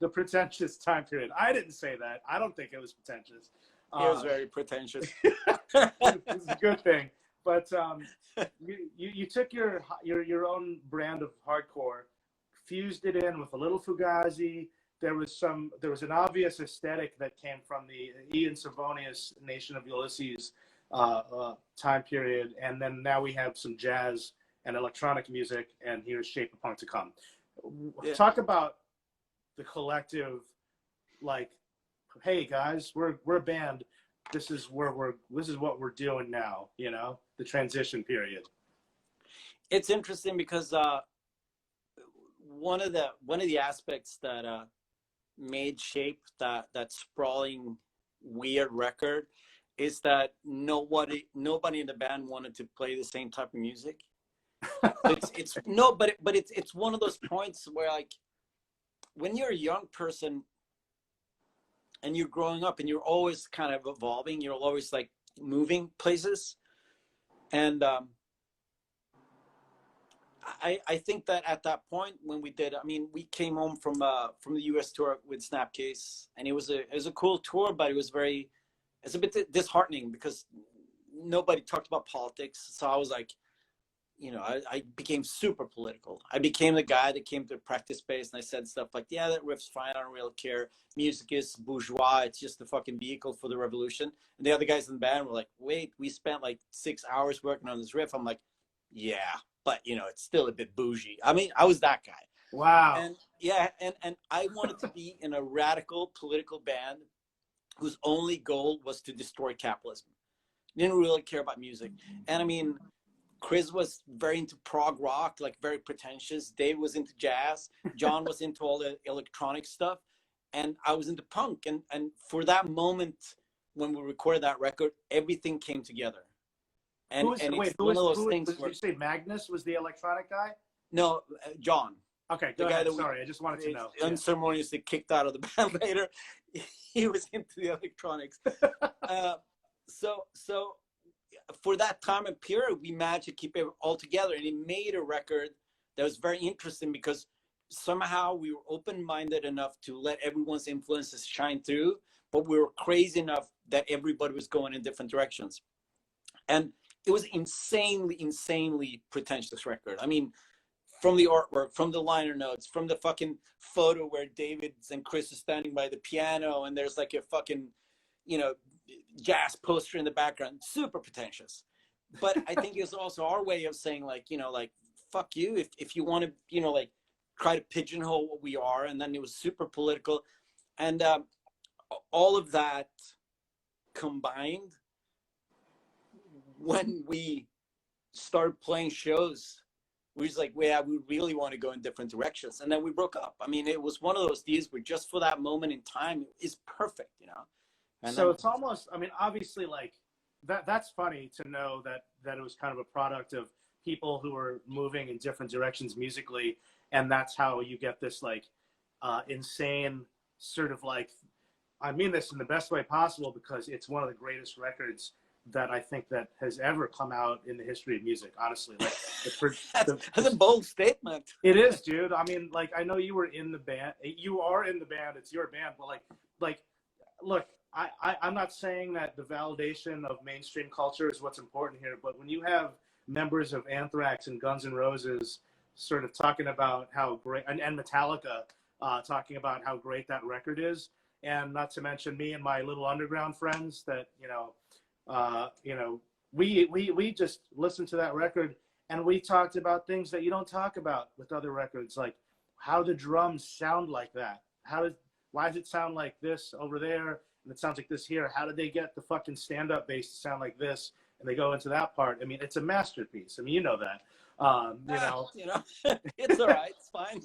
the pretentious time period. I didn't say that. I don't think it was pretentious. It was very pretentious. It's a good thing. But you took your own brand of hardcore, fused it in with a little Fugazi. There was an obvious aesthetic that came from the Ian Savonius Nation of Ulysses time period, and then now we have some jazz and electronic music, and here's Shape of Punk to Come. Yeah. Talk about the collective, like, hey guys, we're a band. This is what we're doing now. You know, the transition period. It's interesting because one of the aspects that made Shape that sprawling, weird record is that nobody in the band wanted to play the same type of music. It's one of those points where, like, when you're a young person and you're growing up and you're always kind of evolving, you're always like moving places, and I think that at that point when we did, I mean, we came home from the US tour with Snapcase, and it was a cool tour, but it's a bit disheartening because nobody talked about politics. So I was like, you know, I became super political. I became the guy that came to the practice space, and I said stuff like, yeah, that riff's fine, I don't really care. Music is bourgeois, it's just a fucking vehicle for the revolution. And the other guys in the band were like, wait, we spent like 6 hours working on this riff. I'm like, yeah, but you know, it's still a bit bougie. I mean, I was that guy. Wow. And yeah, and I wanted to be in a radical political band whose only goal was to destroy capitalism. Didn't really care about music. And I mean, Chris was very into prog rock, like very pretentious. Dave was into jazz. John was into all the electronic stuff. And I was into punk. And for that moment, when we recorded that record, everything came together. And it's one of those things did you say Magnus was the electronic guy? No, John. Okay, the guy sorry, I just wanted to know. Unceremoniously kicked out of the band later. He was into the electronics. So for that time and period, we managed to keep it all together, and it made a record that was very interesting because somehow we were open-minded enough to let everyone's influences shine through, but we were crazy enough that everybody was going in different directions. And it was insanely pretentious record. I mean, from the artwork, from the liner notes, from the fucking photo where David and Chris are standing by the piano and there's like a fucking, jazz poster in the background, super pretentious. But I think it's also our way of saying like, fuck you if you want to, try to pigeonhole what we are. And then it was super political. And all of that combined, when we started playing shows, we was like, yeah, we really want to go in different directions. And then we broke up. I mean, it was one of those deals where just for that moment in time is perfect, And so it's almost, I mean, obviously like that's funny to know that it was kind of a product of people who were moving in different directions musically. And that's how you get this like insane sort of like, I mean this in the best way possible because it's one of the greatest records that I think that has ever come out in the history of music, honestly. Like that's a bold statement. It is, dude. I mean, like, I know you were in the band. You are in the band. It's your band. But like, look, I'm not saying that the validation of mainstream culture is what's important here. But when you have members of Anthrax and Guns N' Roses sort of talking about how great, and Metallica talking about how great that record is, and not to mention me and my little underground friends that, we just listened to that record and we talked about things that you don't talk about with other records, like how the drums sound like that. Why does it sound like this over there and it sounds like this here? How did they get the fucking stand-up bass to sound like this? And they go into that part. I mean, it's a masterpiece. I mean, you know that. It's all right. It's fine.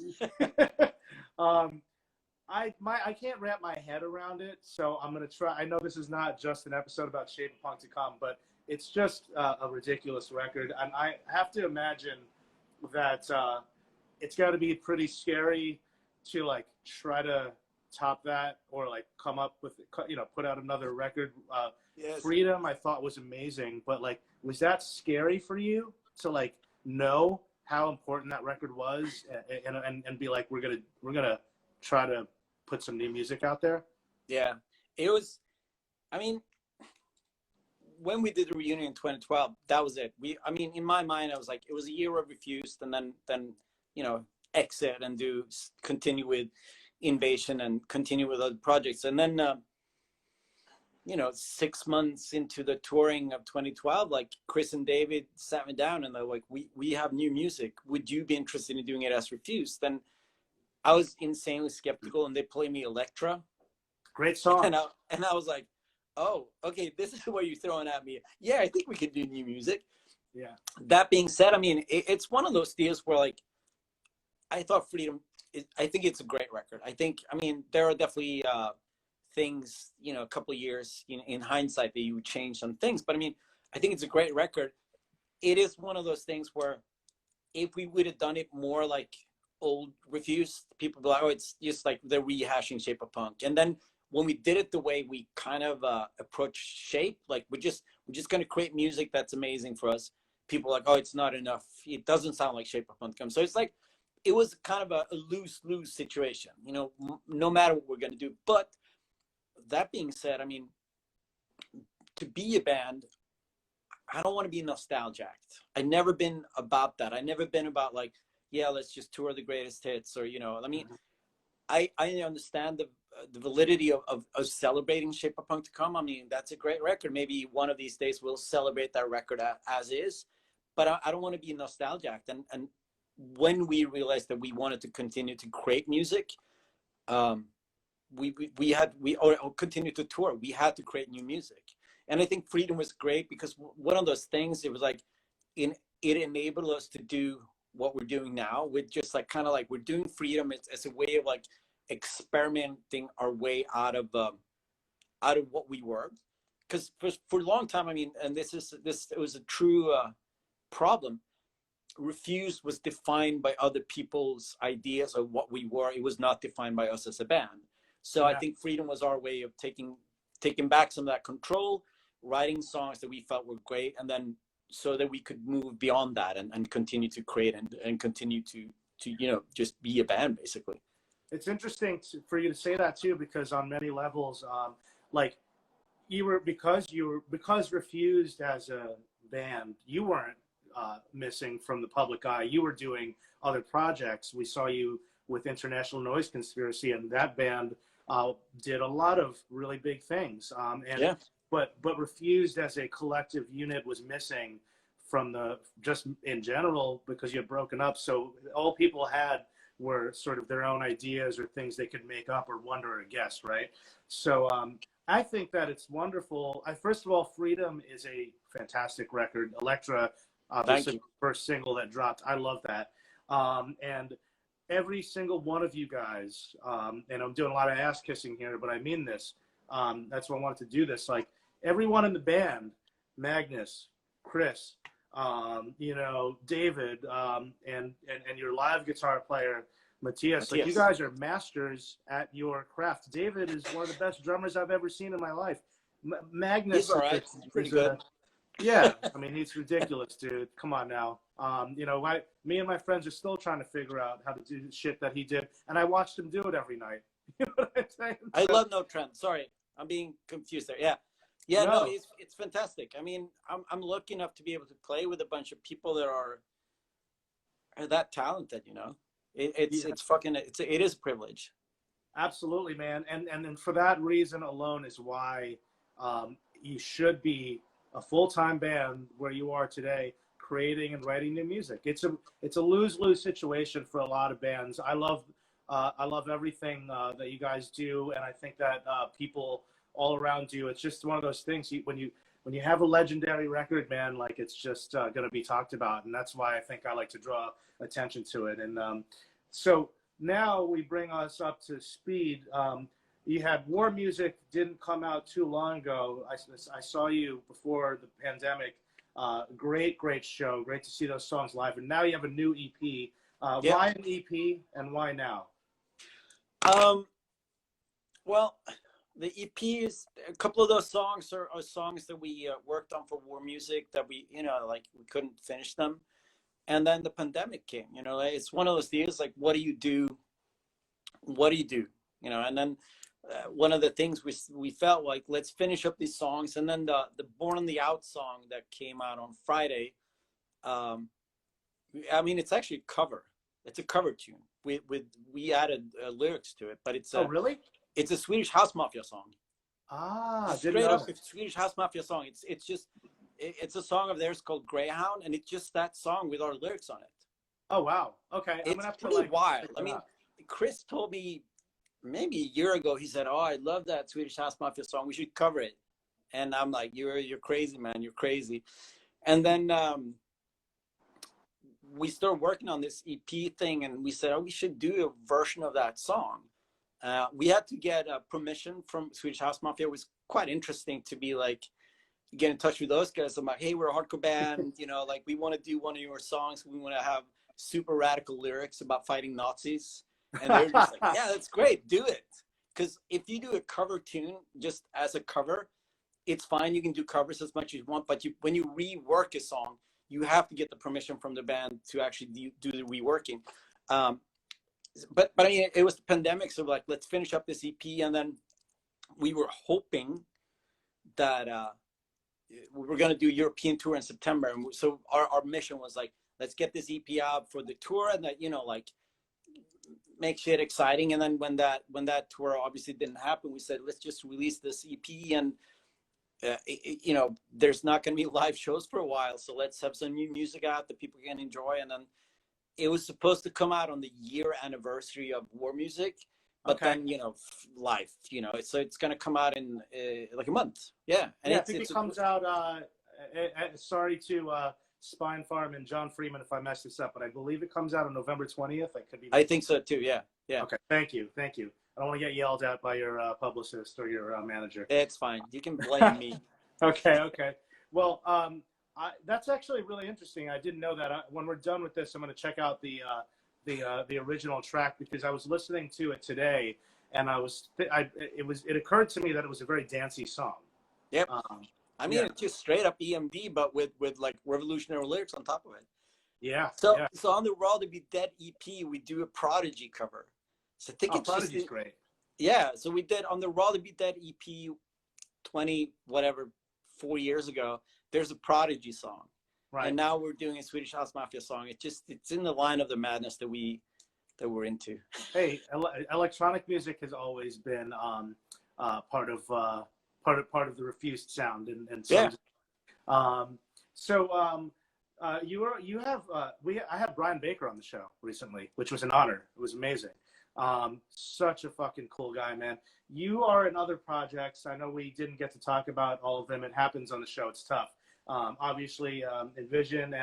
I can't wrap my head around it, so I'm gonna try. I know this is not just an episode about Shape of Punk to Come, but it's just a ridiculous record, and I have to imagine that it's got to be pretty scary to like try to top that or like come up with put out another record. Yes. Freedom, I thought was amazing, but like, was that scary for you to like know how important that record was and be like, we're gonna try to put some new music out there? Yeah, it was, I mean, when we did the reunion in 2012, that was it. In my mind, I was like, it was a year of Refused and then exit and continue with INVSN and continue with other projects. And then, 6 months into the touring of 2012, like Chris and David sat me down and they're like, we have new music. Would you be interested in doing it as Refused? Then I was insanely skeptical, and they played me Electra. Great song. And I was like, oh, okay, this is what you're throwing at me. Yeah, I think we could do new music. Yeah. That being said, I mean, it's one of those deals where, like, I thought Freedom, I think it's a great record. There are definitely things, a couple of years in hindsight that you would change some things. But, I think it's a great record. It is one of those things where if we would have done it more like old Refused, people be like, oh, it's just like they're rehashing Shape of Punk. And then when we did it the way we kind of approach Shape, like we're just going to create music that's amazing for us. People are like, oh, it's not enough. It doesn't sound like Shape of Punk. So it's like, it was kind of a lose-lose situation, no matter what we're going to do. But that being said, to be a band, I don't want to be nostalgic. I've never been about that. I've never been about like, yeah, let's just tour the greatest hits, or I understand the validity of celebrating Shape of Punk to Come. That's a great record. Maybe one of these days we'll celebrate that record as is, but I don't want to be nostalgic. And when we realized that we wanted to continue to create music, we continue to tour. We had to create new music, and I think Freedom was great because one of those things. It was like it enabled us to do what we're doing now with just like kind of like we're doing Freedom as a way of like experimenting our way out of what we were, because for a long time, I mean, and this it was a true problem. Refused was defined by other people's ideas of what we were. It was not defined by us as a band. So I think Freedom was our way of taking back some of that control, writing songs that we felt were great, and then so that we could move beyond that and continue to create and continue to just be a band, basically. It's interesting for you to say that too, because on many levels, like because Refused as a band, you weren't missing from the public eye. You were doing other projects. We saw you with International Noise Conspiracy, and that band did a lot of really big things. But Refused as a collective unit was missing from just in general, because you had broken up. So all people had were sort of their own ideas or things they could make up or wonder or guess, right? So I think that it's wonderful. First of all, Freedom is a fantastic record. Elektra, this is the first single that dropped. I love that. And every single one of you guys, and I'm doing a lot of ass kissing here, but I mean this. That's why I wanted to do this. Like everyone in the band, Magnus, Chris, David, and your live guitar player, Matthias. Like you guys are masters at your craft. David is one of the best drummers I've ever seen in my life. Magnus, he's all right. He's pretty good. Yeah, I mean, he's ridiculous, dude. Come on now. Me and my friends are still trying to figure out how to do the shit that he did, and I watched him do it every night. You know what I'm saying? I love No Trend. Sorry, I'm being confused there. Yeah, no, it's fantastic. I mean, I'm lucky enough to be able to play with a bunch of people that are that talented. It is a privilege. Absolutely, man. And for that reason alone is why you should be a full-time band where you are today, creating and writing new music. It's a lose-lose situation for a lot of bands. I love everything that you guys do, and I think that people all around you, it's just one of those things. When you have a legendary record, man, like it's just going to be talked about, and that's why I think I like to draw attention to it. And so now we bring us up to speed. You had War Music, didn't come out too long ago. I saw you before the pandemic. Great show. Great to see those songs live. And now you have a new EP. Why an EP and why now? Well, the EP is a couple of those songs are songs that we worked on for War Music that we couldn't finish them. And then the pandemic came, it's one of those deals like, what do you do? And then one of the things we felt like, let's finish up these songs. And then the Born on the Out song that came out on Friday, I mean, it's actually a cover. It's a cover tune. We added lyrics to it, but it's oh really? It's a Swedish House Mafia song. Straight up a Swedish House Mafia song. It's a song of theirs called Greyhound, and it's just that song with our lyrics on it. Oh wow. Okay. It's pretty wild. I mean, Chris told me maybe a year ago, he said, "Oh, I love that Swedish House Mafia song. We should cover it." And I'm like, "You're crazy, man. You're crazy." And then we started working on this EP thing, and we said, "Oh, we should do a version of that song." We had to get permission from Swedish House Mafia. It was quite interesting to be like, get in touch with those guys. I'm like, "Hey, we're a hardcore band. We want to do one of your songs. We want to have super radical lyrics about fighting Nazis." And they're just like, "Yeah, that's great. Do it." Because if you do a cover tune just as a cover, it's fine. You can do covers as much as you want. But when you rework a song, you have to get the permission from the band to actually do the reworking. But I mean, it was the pandemic. So like, let's finish up this EP. And then we were hoping that we were going to do a European tour in September. And so our mission was like, let's get this EP out for the tour, and that, make shit exciting. And then when that tour obviously didn't happen, we said, let's just release this EP, and there's not going to be live shows for a while, so let's have some new music out that people can enjoy. And then it was supposed to come out on the year anniversary of War Music, but then life, so it's going to come out in like a month. And I think it comes out sorry to Spine Farm, and John Freeman, if I mess this up, but I believe it comes out on November 20th. I could be. I think so too. Yeah. Yeah. Okay. Thank you. Thank you. I don't want to get yelled at by your publicist or your manager. It's fine. You can blame me. Okay. Okay. Well, that's actually really interesting. I didn't know that. When we're done with this, I'm going to check out the original track because I was listening to it today, and it occurred to me that it was a very dancey song. Yep. I mean, it's just straight up EMD, but with like revolutionary lyrics on top of it. Yeah. So on the Raw to Be Dead EP, we do a Prodigy cover. So I think it's Prodigy's just great. Yeah. So we did on the Raw to Be Dead EP 4 years ago. There's a Prodigy song. Right. And now we're doing a Swedish House Mafia song. It's in the line of the madness that we're into. Hey, electronic music has always been part of the Refused sound and songs. Yeah. I had Brian Baker on the show recently, which was an honor. It was amazing. Such a fucking cool guy, man. You are in other projects. I know we didn't get to talk about all of them. It happens on the show. It's tough. Obviously, INVSN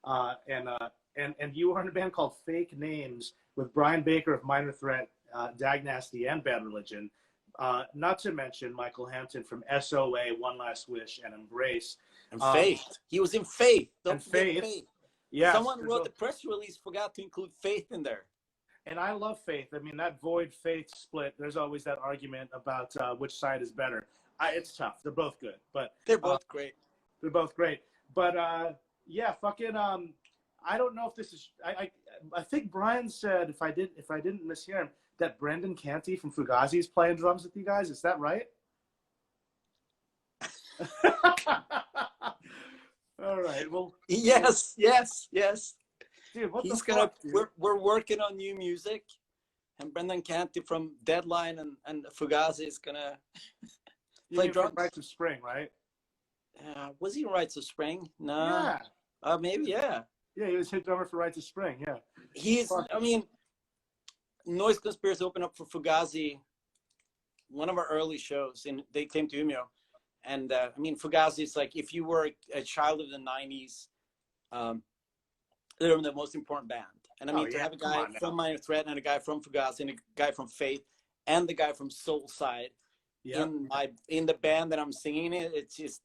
and you are in a band called Fake Names with Brian Baker of Minor Threat, Dag Nasty, and Bad Religion. Not to mention Michael Hampton from SOA, One Last Wish, and Embrace. And Faith. He was in Faith. Don't forget Faith. Yeah. Someone wrote the press release, forgot to include Faith in there. And I love Faith. I mean, that Void Faith split, there's always that argument about which side is better. It's tough. They're both good, but they're both great. They're both great. But yeah, fucking I don't know if this is I think Brian said, if I didn't mishear him, that Brendan Canty from Fugazi is playing drums with you guys. Is that right? All right. Well, yes. Dude, what he's the fuck, dude? We're working on new music, and Brendan Canty from Deadline and Fugazi is gonna play drums. Rites of Spring, right? Was he in Rites of Spring? No. Yeah. Maybe, yeah. Yeah, he was hit drummer for Rites of Spring, yeah. I mean, Noise Conspiracy opened up for Fugazi, one of our early shows, and they came to Umeå. And I mean, Fugazi is like, if you were a child of the 90s, they're the most important band. And I mean, to have a guy from Minor Threat and a guy from Fugazi and a guy from Faith and the guy from Soulside in the band that I'm singing it, it's just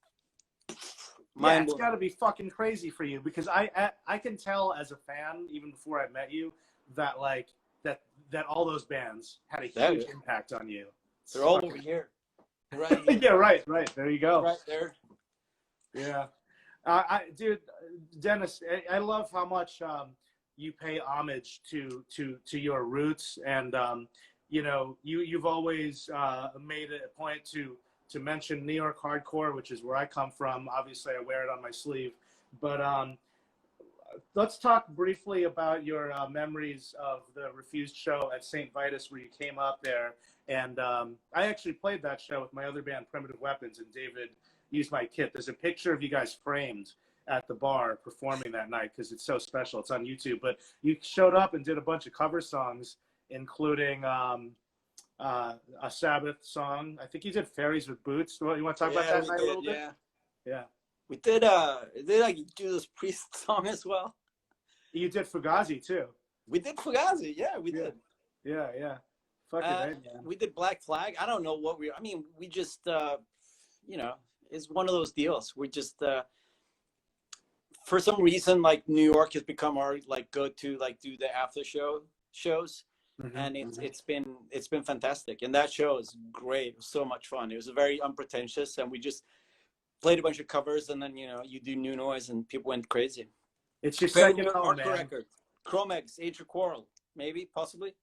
it's got to be fucking crazy for you, because I can tell as a fan, even before I met you, that like that all those bands had a huge impact on you. They're all over here. Right here. Yeah, right. There you go. Right there. Yeah. Dude, Dennis, I love how much you pay homage to your roots, and you know, you've always made it a point to mention New York hardcore, which is where I come from. Obviously, I wear it on my sleeve. But let's talk briefly about your memories of the Refused show at St. Vitus, where you came up there. And I actually played that show with my other band, Primitive Weapons, and David used my kit. There's a picture of you guys framed at the bar performing that night because it's so special. It's on YouTube. But you showed up and did a bunch of cover songs, including a Sabbath song. I think you did Fairies with Boots. You want to talk about that night a little bit? Yeah. We did like Judas Priest song as well. You did Fugazi too. We did Fugazi. Yeah, we did. Yeah. Fucking right, man. We did Black Flag. I don't know what we just, you know, it's one of those deals. We just, for some reason, like New York has become our like go-to, like do the after shows. Mm-hmm, and it's been fantastic. And that show is great. It was so much fun. It was very unpretentious, and we just played a bunch of covers, and then, you know, you do new noise and people went crazy. It's your second hardcore record. Chromex, Age of Quarrel, maybe, possibly.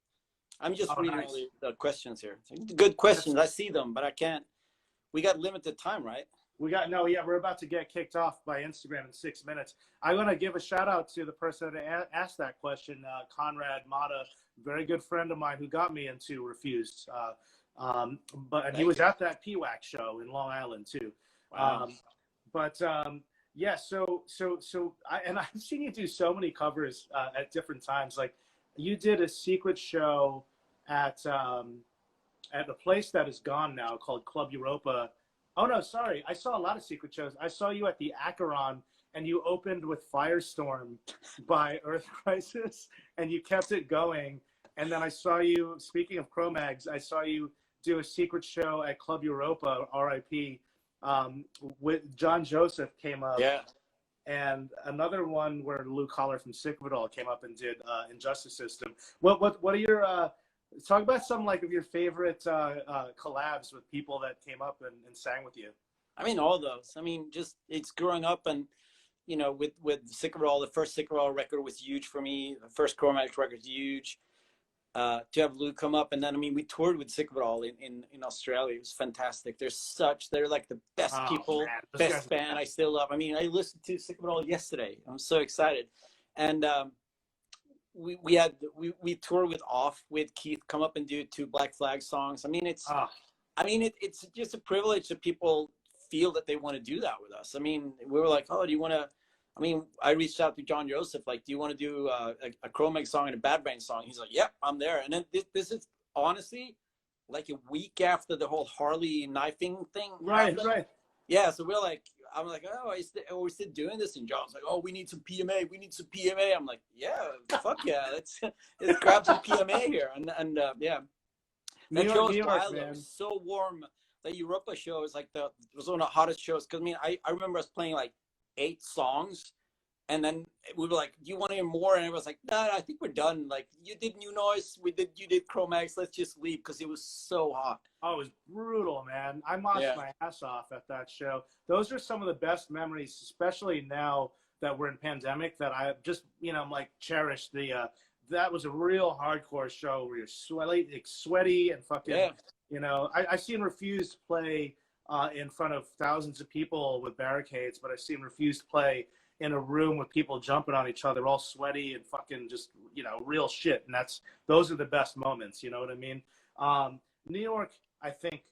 I'm just reading all the questions here. Good questions. I see them, but I can't. We got limited time, right? We're about to get kicked off by Instagram in 6 minutes. I want to give a shout out to the person that asked that question, Conrad Mata, very good friend of mine who got me into Refused. He was at that PWAC show in Long Island too. Wow. I've seen you do so many covers at different times. Like you did a secret show at a place that is gone now called Club Europa. Oh no, sorry. I saw a lot of secret shows. I saw you at the Acheron and you opened with Firestorm by Earth Crisis, and you kept it going. And then I saw you, speaking of Cro-Mags, I saw you do a secret show at Club Europa, RIP, with John Joseph came up. Yeah. And another one where Lou Collar from Sick of It All came up and did Injustice System. What are your talk about some like of your favorite collabs with people that came up and sang with you? I mean, all those. I mean, just it's growing up and, you know, with Sick of It All, the first Sick of It All record was huge for me. The first Cro-Mags record is huge. To have Lou come up, and then I mean, we toured with Sick of It All in Australia. It was fantastic. They're like the best people, man. Best band. I still love. I mean, I listened to Sick of It All yesterday. I'm so excited, and we toured with Off with Keith come up and do 2 Black Flag songs. I mean, it's just a privilege that people feel that they want to do that with us. I mean, we were like, oh, do you want to? I mean, I reached out to John Joseph, like, do you want to do a Cro-Mags song and a Bad Brain song? He's like, yep, I'm there. And then this is honestly like a week after the whole Harley knifing thing. Right. Yeah, so we're like, I'm like, oh, we're still doing this. And John's like, oh, we need some PMA. I'm like, yeah, fuck yeah, let's grab some PMA here. And yeah, that show was wild. It was so warm. The Europa show was like it was one of the hottest shows. Because I mean, I remember us playing like 8 songs, and then we were like, do you want to hear more? And it was like, no, I think we're done. Like, you did New Noise, you did Cro-Mags, let's just leave, because it was so hot. Oh, it was brutal, man. I mossed my ass off at that show. Those are some of the best memories, especially now that we're in pandemic, that I just, you know, like cherish that was a real hardcore show where you're sweaty and fucking, you know, I seen Refused play in front of thousands of people with barricades, but I've seen Refused play in a room with people jumping on each other, all sweaty and fucking just, you know, real shit. And those are the best moments. You know what I mean? New York, I think,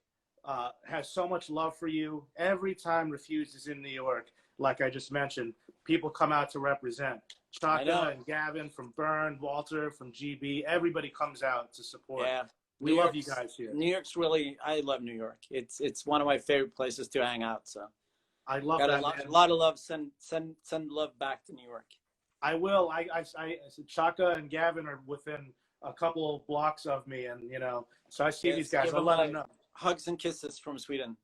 has so much love for you. Every time Refused is in New York, like I just mentioned, people come out to represent. Chaka and Gavin from Burn, Walter from GB, everybody comes out to support. Yeah. We love you guys here. New York's really, I love New York. It's one of my favorite places to hang out. So I love that. A lot of love. Send love back to New York. I will. I Chaka and Gavin are within a couple of blocks of me, and you know, so I see these guys. I'll let them know. Hugs and kisses from Sweden.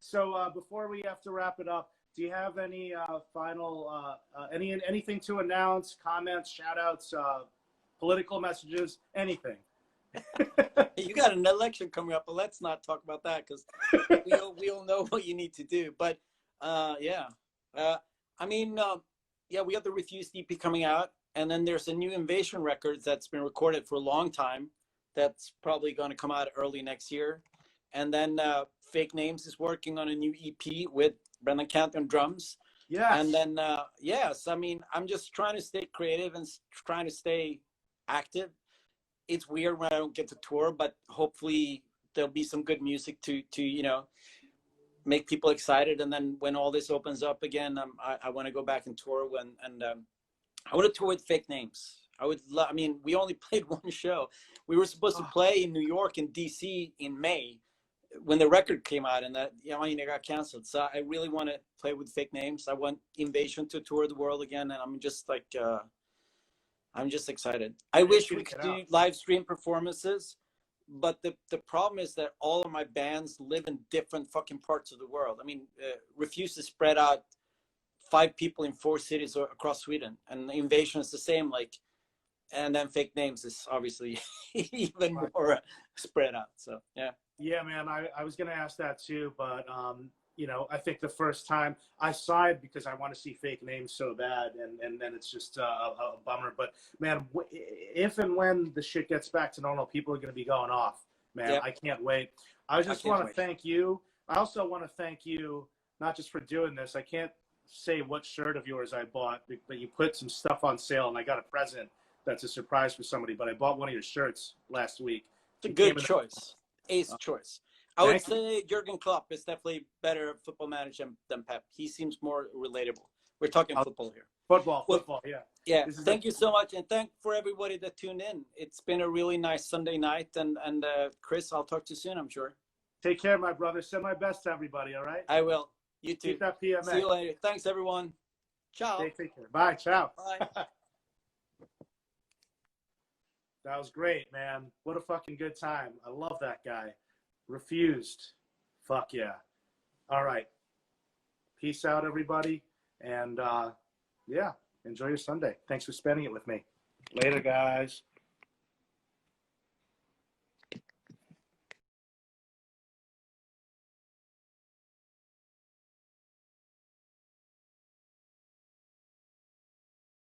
So before we have to wrap it up, do you have any final anything to announce? Comments, shout outs, political messages, anything? You got an election coming up, but let's not talk about that, because we all know what you need to do. But I mean, we got the Refused EP coming out, and then there's a new INVSN record that's been recorded for a long time that's probably going to come out early next year. And then Fake Names is working on a new EP with Brendan Cantor on drums. Yeah. And then I mean, I'm just trying to stay creative and trying to stay active. It's weird when I don't get to tour, but hopefully there'll be some good music to you know, make people excited. And then when all this opens up again, I want to go back and tour. I want to tour with Fake Names. I mean, we only played one show. We were supposed to play in New York and DC in May when the record came out, and that it got canceled. So I really want to play with Fake Names. I want INVSN to tour the world again, and I'm just like. I'm just excited. I wish we could do live stream performances, but the problem is that all of my bands live in different fucking parts of the world. I mean, Refused to spread out 5 people in 4 cities across Sweden, and INVSN is the same. Like, and then Fake Names is obviously even more spread out. So yeah. Yeah, man. I was gonna ask that too, but you know, I think the first time I sighed because I want to see Fake Names so bad, and then it's just a bummer. But man, if and when the shit gets back to normal, people are going to be going off. Man, I can't wait. I just want to thank you. I also want to thank you, not just for doing this. I can't say what shirt of yours I bought, but you put some stuff on sale, and I got a present that's a surprise for somebody. But I bought one of your shirts last week. It's a good choice. Ace choice. I would say Jurgen Klopp is definitely better football manager than Pep. He seems more relatable. We're talking football here. Football, yeah. Yeah, thank you so much, and thank for everybody that tuned in. It's been a really nice Sunday night, and Chris, I'll talk to you soon, I'm sure. Take care, my brother. Send my best to everybody, all right? I will. You too. Keep that PMA. See you later. Thanks, everyone. Ciao. Take care. Bye. Ciao. Bye. That was great, man. What a fucking good time. I love that guy. Refused. Fuck yeah. All right. Peace out, everybody. And yeah, enjoy your Sunday. Thanks for spending it with me. Later, guys.